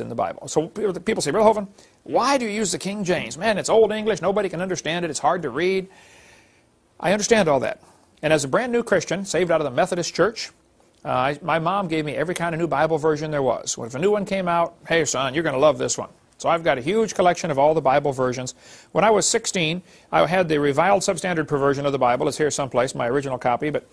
in the Bible. So people say, Brother Hovind, why do you use the King James? Man, it's Old English. Nobody can understand it. It's hard to read. I understand all that. And as a brand new Christian, saved out of the Methodist Church, my mom gave me every kind of new Bible version there was. If a new one came out, hey, son, you're going to love this one. So I've got a huge collection of all the Bible versions. When I was 16, I had the reviled substandard version of the Bible. It's here someplace, my original copy. But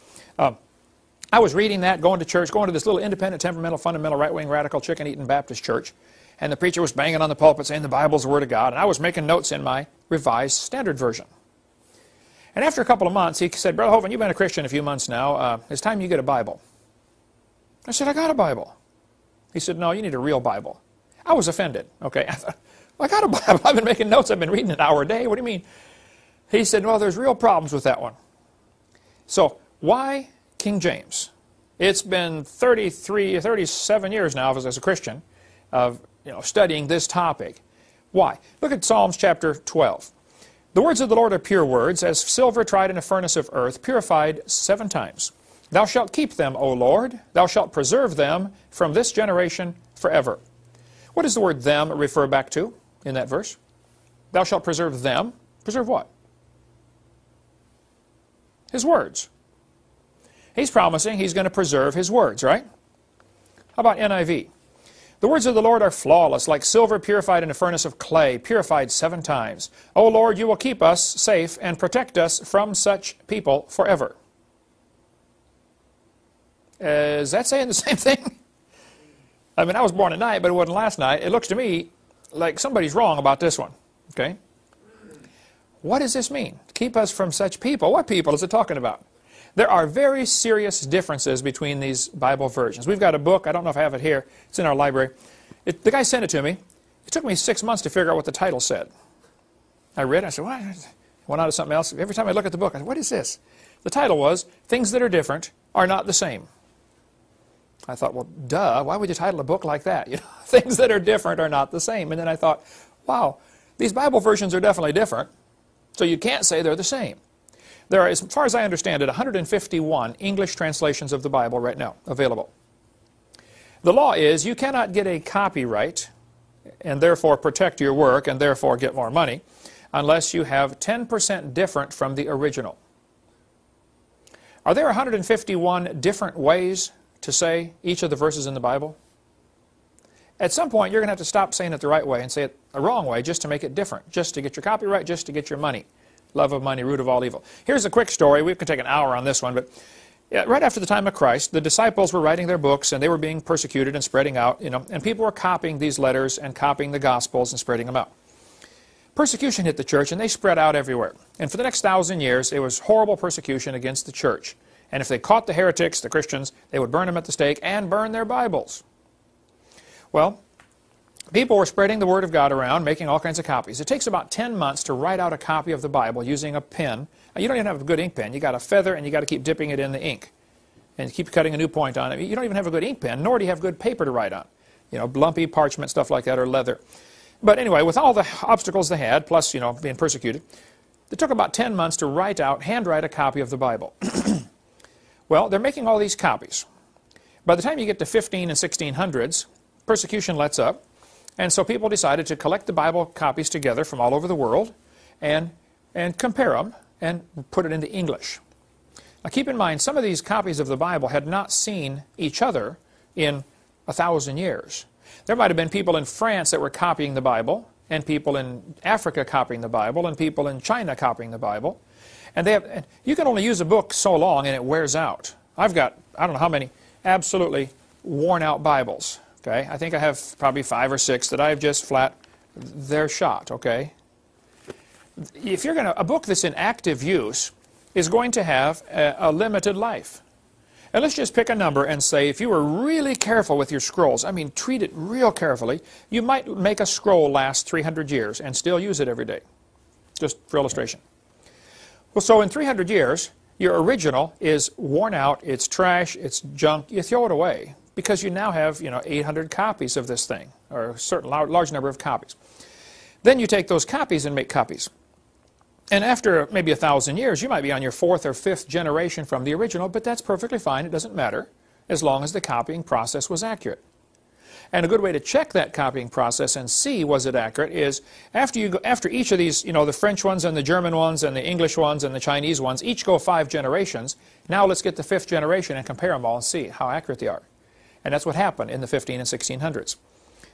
I was reading that, going to church, going to this little independent, temperamental, fundamental, right-wing, radical, chicken-eating Baptist church. And the preacher was banging on the pulpit saying the Bible's the Word of God. And I was making notes in my revised standard version. And after a couple of months, he said, Brother Hovind, you've been a Christian a few months now. It's time you get a Bible. I said, I got a Bible. He said, no, you need a real Bible. I was offended. Okay, I thought, well, I got a Bible. I've been making notes. I've been reading an hour a day. What do you mean? He said, well, there's real problems with that one. So why King James? It's been 37 years now as a Christian of studying this topic. Why? Look at Psalms chapter 12. The words of the Lord are pure words, as silver tried in a furnace of earth, purified 7 times. Thou shalt keep them, O Lord. Thou shalt preserve them from this generation forever. What does the word them refer back to in that verse? Thou shalt preserve them. Preserve what? His words. He's promising he's going to preserve his words, right? How about NIV? The words of the Lord are flawless, like silver purified in a furnace of clay, purified 7 times. O Lord, you will keep us safe and protect us from such people forever. Is that saying the same thing? I mean, I was born at night, but it wasn't last night. It looks to me like somebody's wrong about this one. Okay? What does this mean? Keep us from such people. What people is it talking about? There are very serious differences between these Bible versions. We've got a book. I don't know if I have it here. It's in our library. The guy sent it to me. It took me 6 months to figure out what the title said. I read it. I said, what? Went on to something else. Every time I look at the book, I said, what is this? The title was, Things That Are Different Are Not the Same. I thought, well, duh, why would you title a book like that? Things that are different are not the same. And then I thought, wow, these Bible versions are definitely different, so you can't say they're the same. There are, as far as I understand it, 151 English translations of the Bible right now available. The law is you cannot get a copyright and therefore protect your work and therefore get more money unless you have 10% different from the original. Are there 151 different ways to say each of the verses in the Bible? At some point, you're going to have to stop saying it the right way and say it a wrong way just to make it different, just to get your copyright, just to get your money. Love of money, root of all evil. Here's a quick story. We could take an hour on this one, but right after the time of Christ, the disciples were writing their books, and they were being persecuted and spreading out, and people were copying these letters and copying the Gospels and spreading them out. Persecution hit the church, and they spread out everywhere. And for the next 1,000 years, it was horrible persecution against the church. And if they caught the heretics, the Christians, they would burn them at the stake and burn their Bibles. Well, people were spreading the Word of God around, making all kinds of copies. It takes about 10 months to write out a copy of the Bible using a pen. You don't even have a good ink pen. You got a feather, and you got to keep dipping it in the ink and keep cutting a new point on it. You don't even have a good ink pen, nor do you have good paper to write on. Lumpy parchment, stuff like that, or leather. But anyway, with all the obstacles they had, plus, being persecuted, it took about 10 months to handwrite a copy of the Bible. Well, they're making all these copies. By the time you get to 15 and 1600s, persecution lets up, and so people decided to collect the Bible copies together from all over the world and compare them and put it into English. Now keep in mind, some of these copies of the Bible had not seen each other in 1,000 years. There might have been people in France that were copying the Bible, and people in Africa copying the Bible, and people in China copying the Bible. And you can only use a book so long and it wears out. I've got, I don't know how many, absolutely worn out Bibles. Okay? I think I have probably 5 or 6 that I've just flat, they're shot. Okay? If you're a book that's in active use is going to have a limited life. And let's just pick a number and say if you were really careful with your scrolls, I mean treat it real carefully, you might make a scroll last 300 years and still use it every day. Just for illustration. Well, so in 300 years, your original is worn out, it's trash, it's junk, you throw it away because you now have 800 copies of this thing, or a certain large number of copies. Then you take those copies and make copies. And after maybe 1,000 years, you might be on your 4th or 5th generation from the original, but that's perfectly fine, it doesn't matter, as long as the copying process was accurate. And a good way to check that copying process and see was it accurate is after each of these, you know, the French ones and the German ones and the English ones and the Chinese ones, each go 5 generations. Now let's get the 5th generation and compare them all and see how accurate they are. And that's what happened in the 15 and 1600s.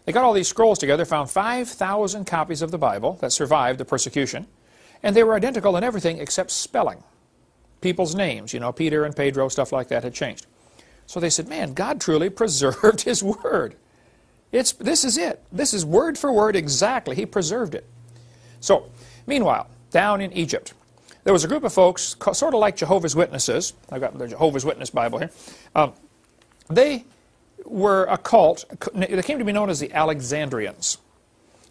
They got all these scrolls together, found 5,000 copies of the Bible that survived the persecution, and they were identical in everything except spelling. People's names, you know, Peter and Pedro, stuff like that had changed. So they said, man, God truly preserved His Word. This is it. This is word for word exactly. He preserved it. So, meanwhile, down in Egypt, there was a group of folks, sort of like Jehovah's Witnesses. I've got the Jehovah's Witness Bible here. They were a cult. They came to be known as the Alexandrians.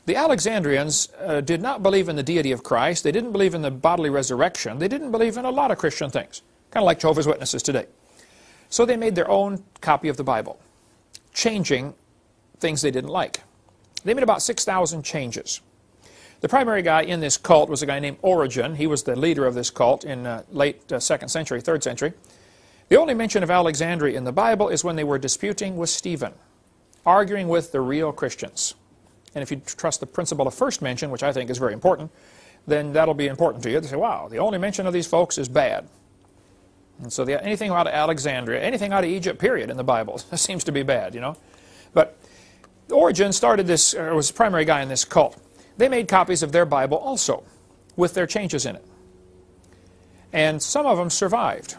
The Alexandrians did not believe in the deity of Christ. They didn't believe in the bodily resurrection. They didn't believe in a lot of Christian things, kind of like Jehovah's Witnesses today. So they made their own copy of the Bible, changing things they didn't like. They made about 6,000 changes. The primary guy in this cult was a guy named Origen. He was the leader of this cult in late 2nd century, 3rd century. The only mention of Alexandria in the Bible is when they were disputing with Stephen, arguing with the real Christians. And if you trust the principle of first mention, which I think is very important, then that'll be important to you. They say, wow, the only mention of these folks is bad. And so anything out of Alexandria, anything out of Egypt, period, in the Bible seems to be bad, you know. But Origen started this, was the primary guy in this cult. They made copies of their Bible also, with their changes in it. And some of them survived.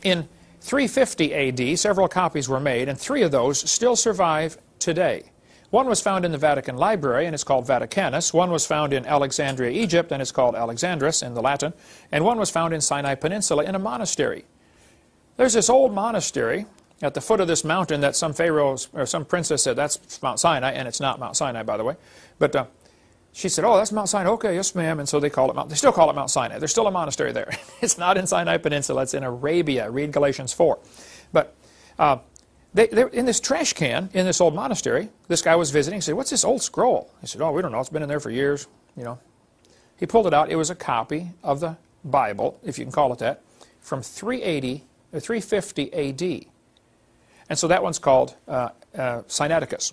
In 350 AD, several copies were made, and 3 of those still survive today. One was found in the Vatican Library, and it's called Vaticanus. One was found in Alexandria, Egypt, and it's called Alexandrus in the Latin. And one was found in Sinai Peninsula in a monastery. There's this old monastery at the foot of this mountain that some pharaoh or some princess said, that's Mount Sinai, and it's not Mount Sinai, by the way. But she said, oh, that's Mount Sinai. Okay, yes, ma'am. And so they call it they still call it Mount Sinai. There's still a monastery there. It's not in Sinai Peninsula. It's in Arabia. Read Galatians 4. But they're in this trash can in this old monastery. This guy was visiting. He said, what's this old scroll? He said, oh, we don't know. It's been in there for years. You know. He pulled it out. It was a copy of the Bible, if you can call it that, from 380 or 350 A.D. And so that one's called Sinaiticus.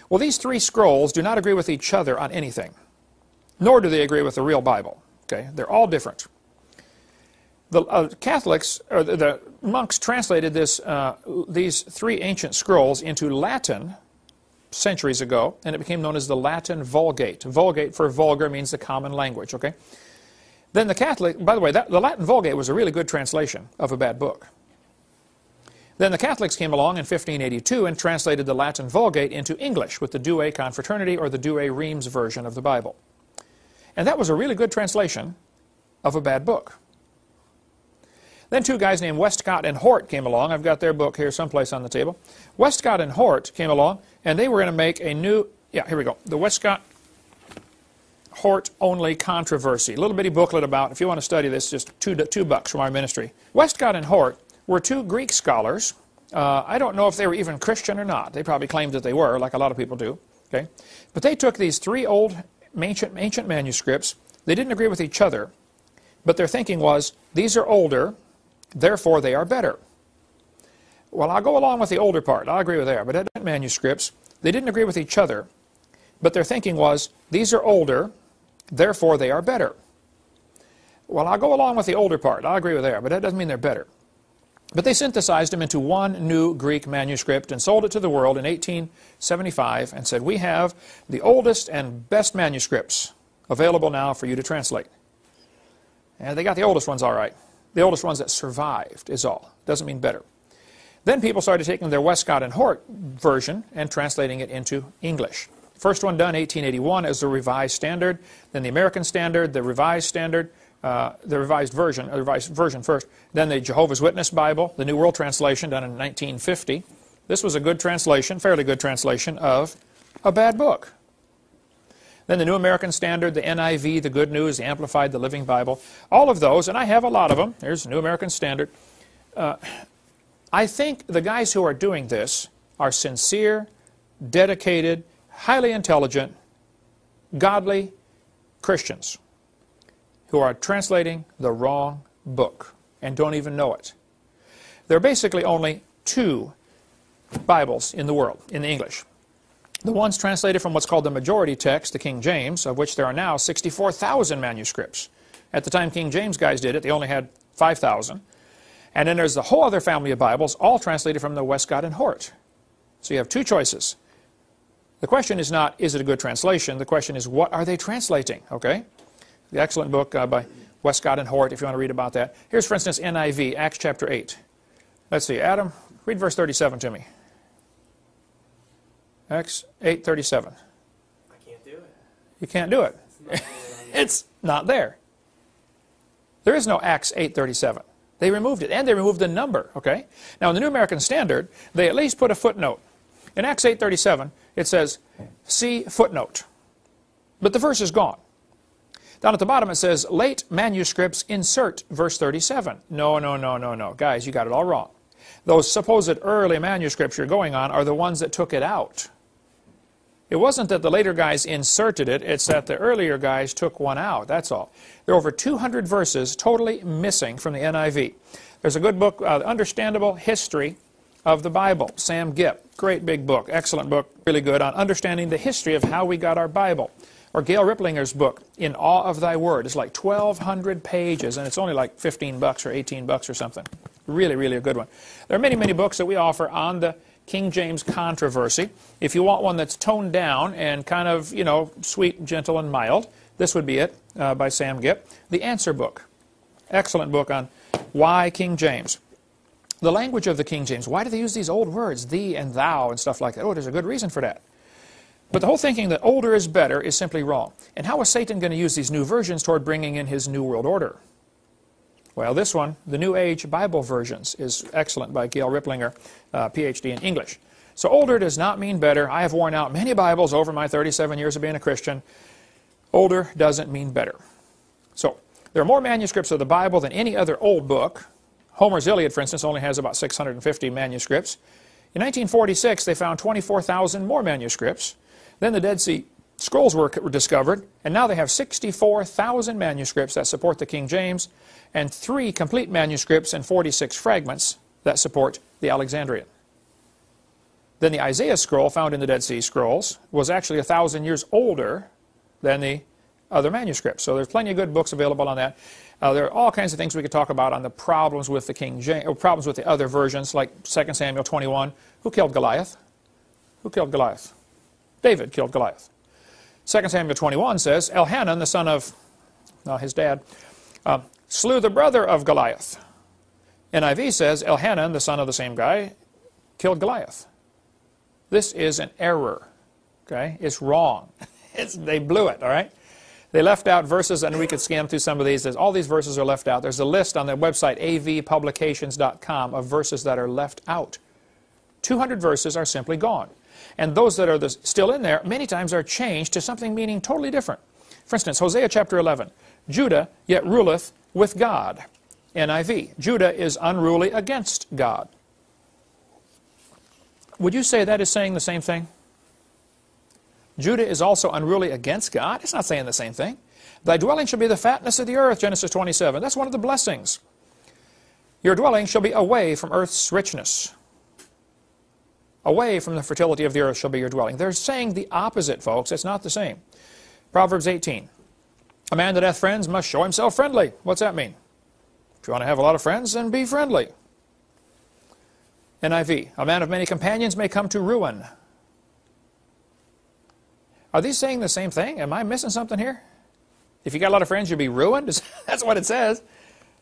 Well, these 3 scrolls do not agree with each other on anything, nor do they agree with the real Bible. Okay, they're all different. The Catholics, or the monks, translated these 3 ancient scrolls into Latin centuries ago, and it became known as the Latin Vulgate. Vulgate for vulgar means the common language. Okay. Then the Catholic, by the way, the Latin Vulgate was a really good translation of a bad book. Then the Catholics came along in 1582 and translated the Latin Vulgate into English with the Douay Confraternity or the Douay-Rheims version of the Bible. And that was a really good translation of a bad book. Then 2 guys named Westcott and Hort came along. I've got their book here someplace on the table. Westcott and Hort came along, and they were going to make a new, here we go, the Westcott-Hort Only Controversy. A little bitty booklet about, if you want to study this, just $2 from our ministry. Westcott and Hort were 2 Greek scholars. I don't know if they were even Christian or not. They probably claimed that they were, like a lot of people do. Okay, but they took these 3 old ancient manuscripts. They didn't agree with each other, but their thinking was, these are older, therefore they are better. Well, I'll go along with the older part. I'll agree with that. But ancient manuscripts, they didn't agree with each other, but their thinking was, these are older, therefore they are better. Well, I'll go along with the older part. I'll agree with that, but that doesn't mean they're better. But they synthesized them into one new Greek manuscript and sold it to the world in 1875 and said, we have the oldest and best manuscripts available now for you to translate. And they got the oldest ones all right. The oldest ones that survived is all. Doesn't mean better. Then people started taking their Westcott and Hort version and translating it into English. First one done 1881 as the Revised Standard, then the American Standard, the Revised Standard, the revised version first, then the Jehovah's Witness Bible, the New World Translation done in 1950. This was a good translation, fairly good translation of a bad book. Then the New American Standard, the NIV, the Good News, the Amplified, the Living Bible, all of those, and I have a lot of them. There's the New American Standard. I think the guys who are doing this are sincere, dedicated, highly intelligent, godly Christians who are translating the wrong book and don't even know it. There are basically only 2 Bibles in the world, in the English. The ones translated from what's called the majority text, the King James, of which there are now 64,000 manuscripts. At the time King James guys did it, they only had 5,000. And then there's the whole other family of Bibles, all translated from the Westcott and Hort. So you have two choices. The question is not, is it a good translation? The question is, what are they translating? Okay? The excellent book by Westcott and Hort, if you want to read about that. Here's, for instance, NIV, Acts chapter 8. Let's see, Adam, read verse 37 to me. Acts 8:37. I can't do it. You can't do it. It's not there. There is no Acts 8:37. They removed it, and they removed the number, okay? Now, in the New American Standard, they at least put a footnote. In Acts 8:37, it says, see footnote. But the verse is gone. Down at the bottom, it says, late manuscripts insert verse 37. No, no, no, no, no. Guys, you got it all wrong. Those supposed early manuscripts you're going on are the ones that took it out. It wasn't that the later guys inserted it, it's that the earlier guys took one out, that's all. There are over 200 verses totally missing from the NIV. There's a good book, Understandable History of the Bible, Sam Gipp. Great big book, excellent book, really good on understanding the history of how we got our Bible. Or Gail Riplinger's book, In Awe of Thy Word. It's like 1,200 pages, and it's only like $15 or $18 or something. Really, really a good one. There are many, many books that we offer on the King James controversy. If you want one that's toned down and kind of, you know, sweet, gentle, and mild, this would be it, by Sam Gipp. The Answer Book. Excellent book on why King James. The language of the King James. Why do they use these old words, thee and thou and stuff like that? Oh, there's a good reason for that. But the whole thinking that older is better is simply wrong. And how is Satan going to use these new versions toward bringing in his New World Order? Well, this one, the New Age Bible Versions, is excellent by Gail Riplinger, Ph.D. in English. So older does not mean better. I have worn out many Bibles over my 37 years of being a Christian. Older doesn't mean better. So there are more manuscripts of the Bible than any other old book. Homer's Iliad, for instance, only has about 650 manuscripts. In 1946, they found 24,000 more manuscripts. Then the Dead Sea Scrolls were discovered, and now they have 64,000 manuscripts that support the King James, and 3 complete manuscripts and 46 fragments that support the Alexandrian. Then the Isaiah scroll found in the Dead Sea Scrolls was actually 1,000 years older than the other manuscripts. So there's plenty of good books available on that. There are all kinds of things we could talk about on the problems with the King James, or problems with the other versions, like 2 Samuel 21. Who killed Goliath? Who killed Goliath? David killed Goliath. 2 Samuel 21 says, Elhanan, the son of his dad, slew the brother of Goliath. NIV says, Elhanan, the son of the same guy, killed Goliath. This is an error. Okay? It's wrong. They blew it, all right? They left out verses, and we could scan through some of these. All these verses are left out. There's a list on the website, avpublications.com, of verses that are left out. 200 verses are simply gone. And those that are still in there, many times are changed to something meaning totally different. For instance, Hosea chapter 11. Judah yet ruleth with God. NIV. Judah is unruly against God. Would you say that is saying the same thing? Judah is also unruly against God? It's not saying the same thing. Thy dwelling shall be the fatness of the earth, Genesis 27. That's one of the blessings. Your dwelling shall be away from earth's richness. Away from the fertility of the earth shall be your dwelling. They're saying the opposite, folks. It's not the same. Proverbs 18. A man that hath friends must show himself friendly. What's that mean? If you want to have a lot of friends, then be friendly. NIV. A man of many companions may come to ruin. Are these saying the same thing? Am I missing something here? If you got a lot of friends, you'll be ruined? That's what it says.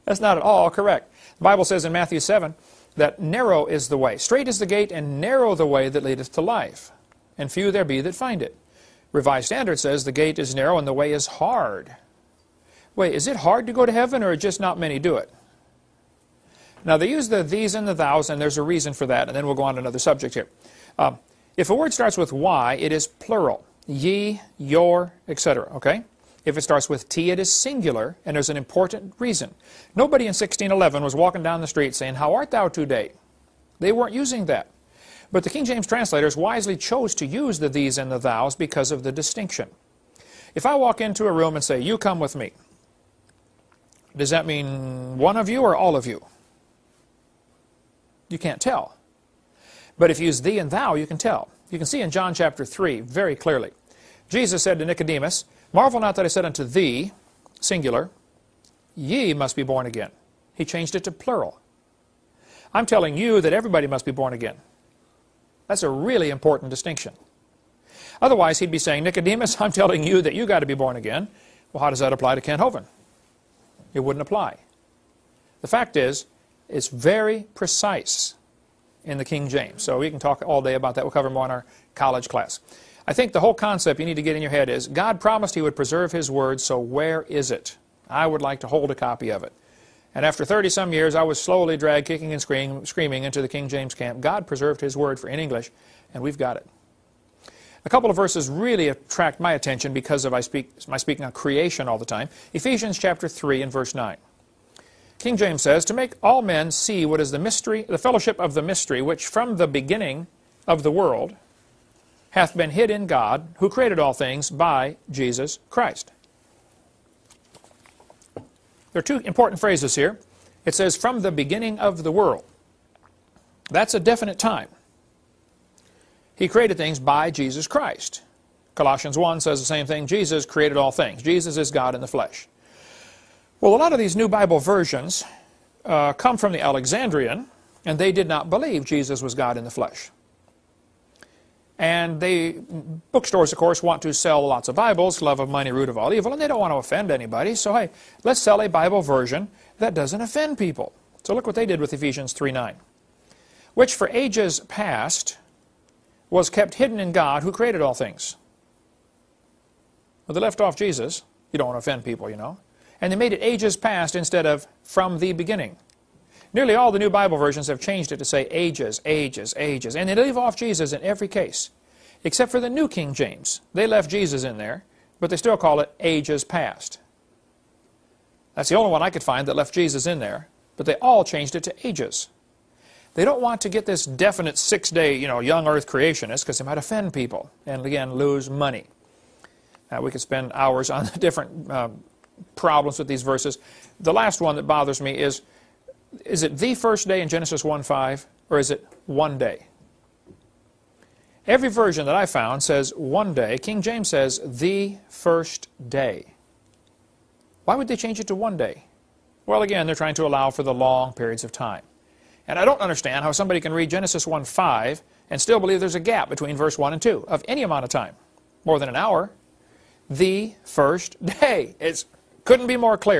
That's not at all correct. The Bible says in Matthew 7 that narrow is the way. Straight is the gate, and narrow the way that leadeth to life. And few there be that find it. Revised Standard says the gate is narrow and the way is hard. Wait, is it hard to go to heaven, or just not many do it? Now they use the these and the thous, and there's a reason for that, and then we'll go on to another subject here. If a word starts with Y, it is plural. Ye, your, etc. Okay? If it starts with T, it is singular, and there's an important reason. Nobody in 1611 was walking down the street saying, "How art thou today?" They weren't using that. But the King James translators wisely chose to use the these and the thous because of the distinction. If I walk into a room and say, "You come with me," does that mean one of you or all of you? You can't tell. But if you use thee and thou, you can tell. You can see in John chapter 3 very clearly. Jesus said to Nicodemus, marvel not that I said unto thee, singular, ye must be born again. He changed it to plural. I'm telling you that everybody must be born again. That's a really important distinction. Otherwise, he'd be saying, Nicodemus, I'm telling you that you got to be born again. Well, how does that apply to Kent Hovind? It wouldn't apply. The fact is, it's very precise in the King James. So we can talk all day about that. We'll cover more in our college class. I think the whole concept you need to get in your head is God promised He would preserve His Word, so where is it? I would like to hold a copy of it. And after 30-some years, I was slowly dragged, kicking and screaming into the King James camp. God preserved His Word in English, and we've got it. A couple of verses really attract my attention because of my speaking on creation all the time. Ephesians chapter 3 and verse 9. King James says, to make all men see what is the mystery, the fellowship of the mystery, which from the beginning of the world hath been hid in God, who created all things by Jesus Christ. There are two important phrases here. It says, from the beginning of the world. That's a definite time. He created things by Jesus Christ. Colossians 1 says the same thing. Jesus created all things. Jesus is God in the flesh. Well, a lot of these new Bible versions come from the Alexandrian, and they did not believe Jesus was God in the flesh. And bookstores, of course, want to sell lots of Bibles, love of money, root of all evil, and they don't want to offend anybody. So, hey, let's sell a Bible version that doesn't offend people. So look what they did with Ephesians 3:9. Which for ages past was kept hidden in God, who created all things. Well, they left off Jesus. You don't want to offend people, you know. And they made it ages past instead of from the beginning. Nearly all the new Bible versions have changed it to say ages, ages, ages. And they leave off Jesus in every case, except for the New King James. They left Jesus in there, but they still call it ages past. That's the only one I could find that left Jesus in there, but they all changed it to ages. They don't want to get this definite 6-day, young earth creationist, because they might offend people and, again, lose money. We could spend hours on the different problems with these verses. The last one that bothers me is it the first day in Genesis 1:5, or is it one day? Every version that I found says one day. King James says the first day. Why would they change it to one day? Well, again, they're trying to allow for the long periods of time. And I don't understand how somebody can read Genesis 1:5 and still believe there's a gap between verse 1 and 2 of any amount of time, more than an hour. The first day. It couldn't be more clear.